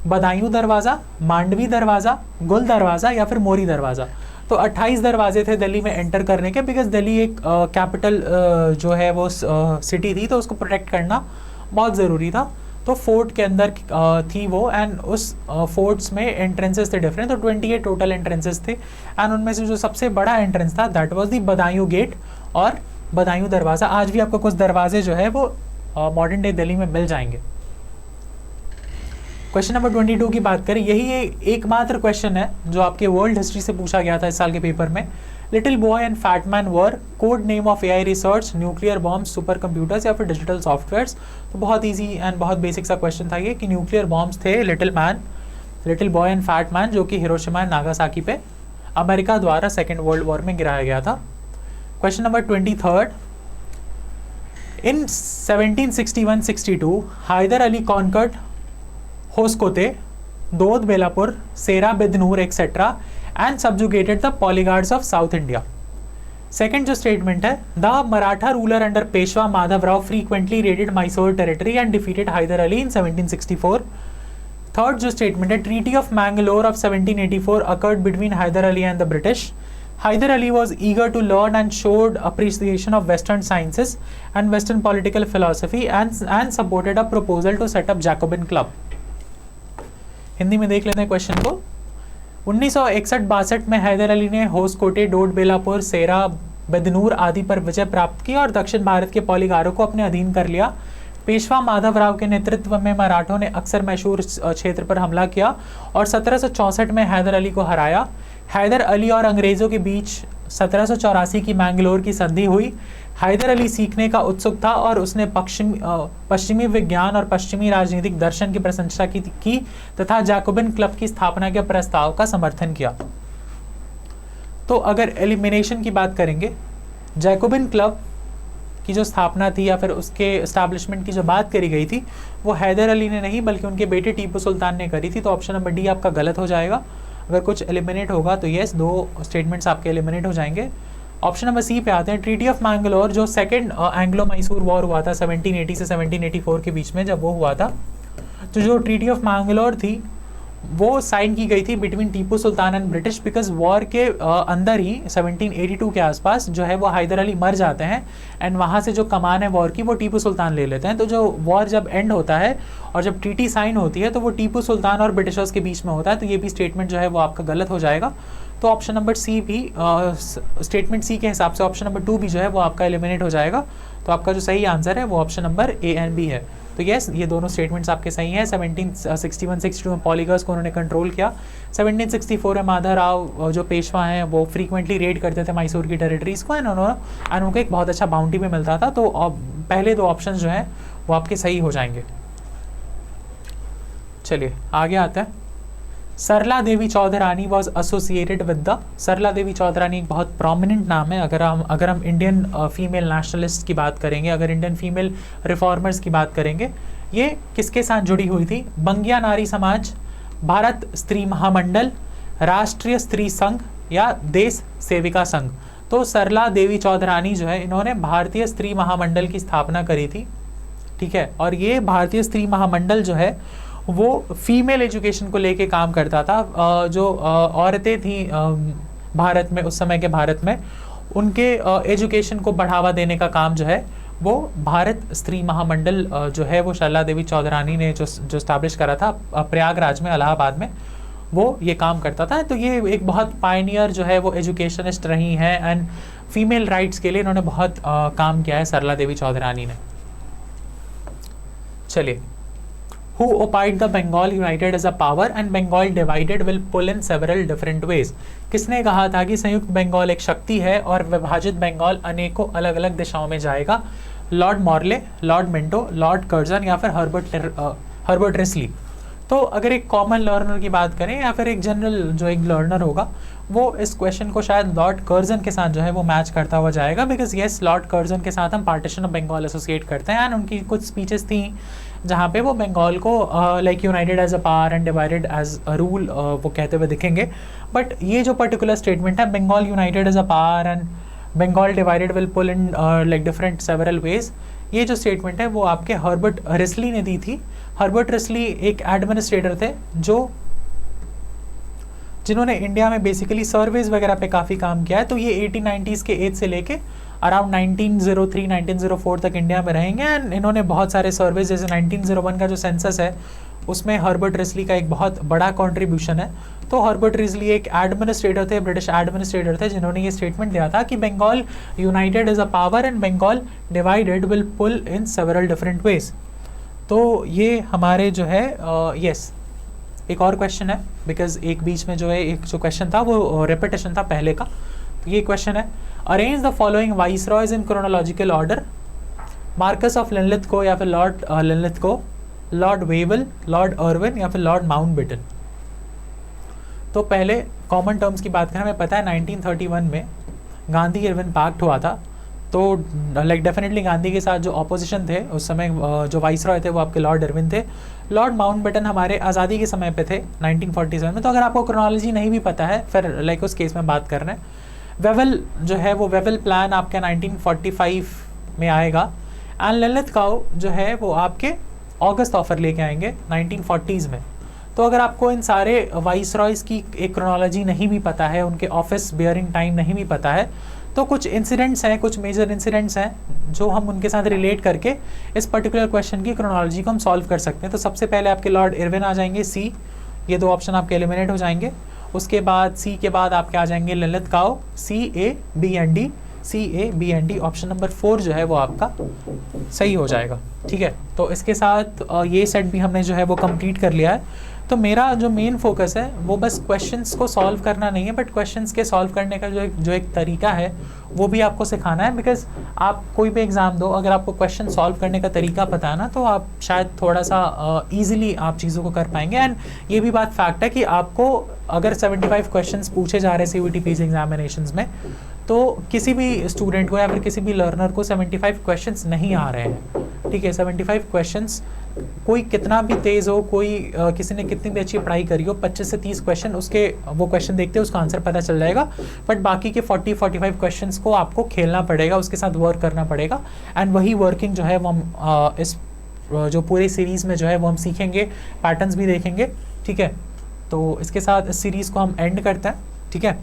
बदायूं दरवाज़ा, मांडवी दरवाज़ा, गुल दरवाज़ा, या फिर मोरी दरवाज़ा। तो 28 दरवाजे थे दिल्ली में एंटर करने के, बिकॉज दिल्ली एक कैपिटल जो है वो सिटी थी, तो उसको प्रोटेक्ट करना बहुत ज़रूरी था। तो फोर्ट के अंदर थी वो, एंड उस फोर्ट्स में एंट्रेंसेस थे डिफरेंट, तो 28 टोटल एंट्रेंसेस थे, एंड उनमें से जो सबसे बड़ा एंट्रेंस था that was the Badaun gate और बदायूं दरवाज़ा। आज भी आपको कुछ दरवाजे जो है वो मॉडर्न डे दिल्ली में मिल जाएंगे। क्वेश्चन नंबर 22 की बात करें, यही एकमात्र क्वेश्चन है जो आपके वर्ल्ड हिस्ट्री से पूछा गया था इस साल के पेपर में। Little boy and fat man were code name of AI research, nuclear bombs, super computers, या फिर डिजिटल सॉफ्टवेयर्स। तो बहुत ईजी एंड बहुत बेसिक सा क्वेश्चन था ये, कि न्यूक्लियर बॉम्ब्स थे little boy and fat man, जो कि हिरोशिमा एंड नागासाकी पे अमेरिका द्वारा सेकेंड वर्ल्ड वॉर में गिराया गया था। Question number 23, in 1761-62 Haider Ali conquered होस्कोते, दोद Belapur, Sera बिदनूर etcetera and subjugated the poligars of South India. Second जो स्टेटमेंट है, the Maratha ruler under Peshwa Madhavrao frequently raided Mysore territory and defeated Hyder Ali in 1764। Third जो statement है, treaty of Mangalore of 1784 accord between Hyder Ali and the British. Hyder Ali was eager to learn and showed appreciation of Western sciences and Western political philosophy and supported a proposal to set up Jacobin Club. Hindi में देख लेते हैं question को। 1961-62 में हैदर अली ने होसकोटे, डोड बेलापुर, सेरा, बदनूर आदि पर विजय प्राप्त की और दक्षिण भारत के पौलिगारों को अपने अधीन कर लिया। पेशवा माधवराव के नेतृत्व में मराठों ने अक्सर मैसूर क्षेत्र पर हमला किया और 1764 में हैदर अली को हराया। हैदर अली और अंग्रेज़ों के बीच 1784 की मैंगलोर की संधि हुई। हैदर अली सीखने का उत्सुक था और उसने पश्चिमी विज्ञान और पश्चिमी राजनीतिक दर्शन की प्रशंसा की तथा जैकोबिन क्लब की स्थापना के प्रस्ताव का समर्थन किया। तो अगर एलिमिनेशन की बात करेंगे, जैकोबिन क्लब की जो स्थापना थी या फिर उसके एस्टैब्लिशमेंट की जो बात करी गई थी वो हैदर अली ने नहीं बल्कि उनके बेटे टीपू सुल्तान ने करी थी। तो ऑप्शन नंबर डी आपका गलत हो जाएगा। अगर कुछ एलिमिनेट होगा तो यस, 2 स्टेटमेंट्स आपके एलिमिनेट हो जाएंगे। ऑप्शन नंबर सी पे आते हैं। ट्रीटी ऑफ मैंगलोर जो सेकेंड एंग्लो मैसूर वॉर हुआ था 1780 से 1784 के बीच में, जब वो हुआ था, तो जो ट्रीटी ऑफ मैंगलोर थी वो साइन की गई थी between Tipu sultan and British, because war के अंदर ही 1782 के आसपास जो है वो हैदर अली मर जाते हैं एंड वहाँ से जो कमान है वॉर की वो टीपू सुल्तान ले लेते हैं। तो जो वॉर जब एंड होता है और जब ट्रीटी साइन होती है तो वो टीपू सुल्तान और ब्रिटिशर्स के बीच में होता है। तो ये भी स्टेटमेंट जो है वो आपका गलत हो जाएगा। तो ऑप्शन नंबर सी भी स्टेटमेंट सी के हिसाब से ऑप्शन नंबर 2 भी जो है वो आपका एलिमिनेट हो जाएगा। तो आपका जो सही आंसर है वो option number A and B है। तो यस, ये दोनों स्टेटमेंट्स आपके सही हैं। 1761-62 में पॉलीगर्स को उन्होंने कंट्रोल किया। 1764 में माधवराव जो पेशवा हैं वो फ्रीक्वेंटली रेड करते थे मैसूर की टेरिटरीज़ को एंड उनको एक बहुत अच्छा बाउंटी भी मिलता था। तो पहले 2 ऑप्शन जो हैं वो आपके सही हो जाएंगे। चलिए आगे आते हैं। Sarla Devi Chaudhurani was associated with the. Sarla Devi Chaudhurani एक बहुत प्रोमिनेंट नाम है। अगर हम इंडियन फीमेल नेशनलिस्ट की बात करेंगे, अगर इंडियन फीमेल रिफॉर्मर्स की बात करेंगे, ये किसके साथ जुड़ी हुई थी? बंगिया नारी समाज, भारत स्त्री महामंडल, राष्ट्रीय स्त्री संघ या देश सेविका संघ। तो सरला देवी चौधरानी जो है इन्होंने भारतीय स्त्री महामंडल की स्थापना करी थी, ठीक है। और ये भारतीय स्त्री महामंडल जो है वो फीमेल एजुकेशन को लेके काम करता था। जो औरतें थी भारत में, उस समय के भारत में, उनके एजुकेशन को बढ़ावा देने का काम जो है वो भारत स्त्री महामंडल जो है वो सरला देवी चौधरानी ने जो स्टैब्लिश करा था प्रयागराज में, इलाहाबाद में, वो ये काम करता था। तो ये एक बहुत पायनियर जो है वो एजुकेशनिस्ट रही हैं एंड फीमेल राइट्स के लिए इन्होंने बहुत काम किया है सरला देवी चौधरानी ने। चलिए, Who opined the Bengal united as a power and Bengal divided will pull in several different ways? किसने कहा था कि संयुक्त बंगाल एक शक्ति है और विभाजित बंगाल अनेकों अलग अलग दिशाओं में जाएगा? Lord Morley, Lord Minto, Lord Curzon या फिर हर्बर्ट रिस्ली। तो अगर एक कॉमन लर्नर की बात करें या फिर एक जनरल जो एक लर्नर होगा वो इस क्वेश्चन को शायद लॉर्ड कर्जन के साथ जो है वो मैच करता हुआ जाएगा, बिकॉज येस, लॉर्ड कर्जन के साथ हम पार्टीशन ऑफ बंगाल एसोसिएट करते हैं एंड उनकी कुछ स्पीचेस थी जहाँ पे वो बंगाल को like united as a power and divided as a rule वो कहते हुए दिखेंगे। बट ये जो पर्टिकुलर स्टेटमेंट है, Bengal united as a power and Bengal divided will pull in like different several ways, ये जो स्टेटमेंट है वो आपके हर्बर्ट रिस्ली ने दी थी। हर्बर्ट रिस्ली एक एडमिनिस्ट्रेटर थे जिन्होंने इंडिया में बेसिकली सर्वेज वगैरह पे काफ़ी काम किया है। तो ये 1890s के एज से लेके अराउंड 1903-1904 तक इंडिया में रहेंगे एंड इन्होंने बहुत सारे सर्वेज, जैसे 1901 का जो सेंसस है उसमें हर्बर्ट रिस्ली का एक बहुत बड़ा कंट्रीब्यूशन है। तो हर्बर्ट रिस्ली एक एडमिनिस्ट्रेटर थे, ब्रिटिश एडमिनिस्ट्रेटर थे, जिन्होंने ये स्टेटमेंट दिया था कि Bengal united is a power and Bengal divided will pull in several different ways. तो ये हमारे जो है यस एक और क्वेश्चन है, बिकॉज एक बीच में जो है एक जो क्वेश्चन था वो रेपिटेशन था पहले का। तो ये क्वेश्चन है, arrange the following viceroys in chronological order. Marquess of Linlithgow या फिर लॉर्ड लिनलिथ को, लॉर्ड वेवल, लॉर्ड अर्विन या फिर लॉर्ड माउंटबेटन। तो पहले कॉमन टर्म्स की बात करें, हमें पता है 1931 में गांधी इरविन पैक्ट हुआ था। तो लाइक डेफिनेटली गांधी के साथ जो ऑपोजिशन थे उस समय जो वाइसरॉय थे वो आपके लॉर्ड इरविन थे। लॉर्ड माउंटबेटन हमारे आज़ादी के समय पे थे 1947 में। तो अगर आपको क्रोनोलॉजी नहीं भी पता है फिर लाइक उस केस में बात कर रहे हैं। वेवल जो है वो वेवल प्लान आपके 1945 में आएगा एंड ललित काउ जो है वो आपके अगस्त ऑफर लेके आएंगे 1940s में। तो अगर आपको इन सारे वाइसरॉयज की एक क्रोनोलॉजी नहीं भी पता है, उनके ऑफिस बियरिंग टाइम नहीं भी पता है, तो कुछ इंसिडेंट्स हैं, कुछ मेजर इंसिडेंट्स हैं जो हम उनके साथ रिलेट करके इस पर्टिकुलर क्वेश्चन की क्रोनोलॉजी को हम सॉल्व कर सकते हैं। तो सबसे पहले आपके लॉर्ड इरविन आ जाएंगे, सी, ये 2 ऑप्शन आपके एलिमिनेट हो जाएंगे। उसके बाद सी के बाद आपके आ जाएंगे ललित काओ, CABND, CABND, ऑप्शन नंबर 4 जो है वो आपका सही हो जाएगा। ठीक है, तो इसके साथ ये सेट भी हमने जो है वो कंप्लीट कर लिया है। तो मेरा जो मेन फोकस है वो बस क्वेश्चंस को सॉल्व करना नहीं है, बट क्वेश्चंस के सॉल्व करने का जो एक तरीका है वो भी आपको सिखाना है। बिकॉज आप कोई भी एग्ज़ाम दो, अगर आपको क्वेश्चन सॉल्व करने का तरीका पता है ना, तो आप शायद थोड़ा सा ईजिली आप चीज़ों को कर पाएंगे। एंड ये भी बात फैक्ट है कि आपको अगर 75 क्वेश्चंस पूछे जा रहे हैं CUET PG एग्जामिनेशंस में, तो किसी भी स्टूडेंट को या फिर किसी भी लर्नर को 75 क्वेश्चंस नहीं आ रहे हैं। ठीक है, 75 क्वेश्चंस, कोई कितना भी तेज़ हो, कोई किसी ने कितनी भी अच्छी पढ़ाई करी हो, 25 से 30 क्वेश्चन उसके वो क्वेश्चन देखते हैं उसका आंसर पता चल जाएगा। बट बाकी के 40-45 क्वेश्चंस को आपको खेलना पड़ेगा, उसके साथ वर्क करना पड़ेगा। एंड वही वर्किंग जो है वो हम इस जो पूरी सीरीज़ में जो है वो हम सीखेंगे, पैटर्न्स भी देखेंगे। ठीक है, तो इसके साथ इस सीरीज़ को हम एंड करते हैं। ठीक है,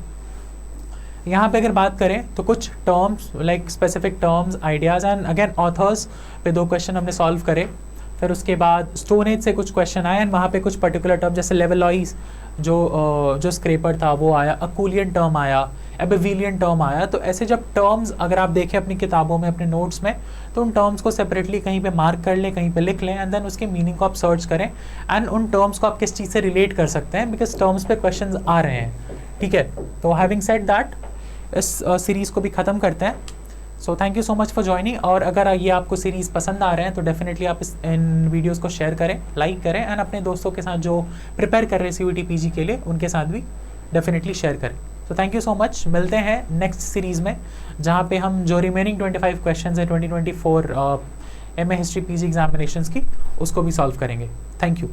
यहाँ पे अगर बात करें तो कुछ terms like specific terms, ideas and again authors पे 2 क्वेश्चन हमने सॉल्व करे। फिर उसके बाद स्टोन एज से कुछ क्वेश्चन आए एंड वहाँ पे कुछ पर्टिकुलर टर्म जैसे लेवलॉइज जो स्क्रेपर था वो आया, अकूलियन टर्म आया, एबेविलियन टर्म आया। तो ऐसे जब टर्म्स अगर आप देखें अपनी किताबों में, अपने नोट्स में, तो उन टर्म्स को सेपरेटली कहीं पे मार्क कर लें, कहीं पे लिख लें एंड देन उसके मीनिंग को आप सर्च करें एंड उन टर्म्स को आप किस चीज़ से रिलेट कर सकते हैं, बिकॉज टर्म्स पे क्वेश्चंस आ रहे हैं। ठीक है, तो हैविंग सेड दैट इस सीरीज़ को भी ख़त्म करते हैं। So thank you so much for joining. और अगर ये आपको सीरीज़ पसंद आ रहे हैं तो डेफिनेटली आप इन वीडियोस को शेयर करें, लाइक करें एंड अपने दोस्तों के साथ जो प्रिपेयर कर रहे हैं CUET PG के लिए उनके साथ भी डेफिनेटली शेयर करें। तो थैंक यू सो मच, मिलते हैं नेक्स्ट सीरीज़ में जहाँ पे हम जो रिमेनिंग 25 क्वेश्चन है 2024 MA हिस्ट्री PG एग्जामिनेशंस की उसको भी सॉल्व करेंगे। Thank you.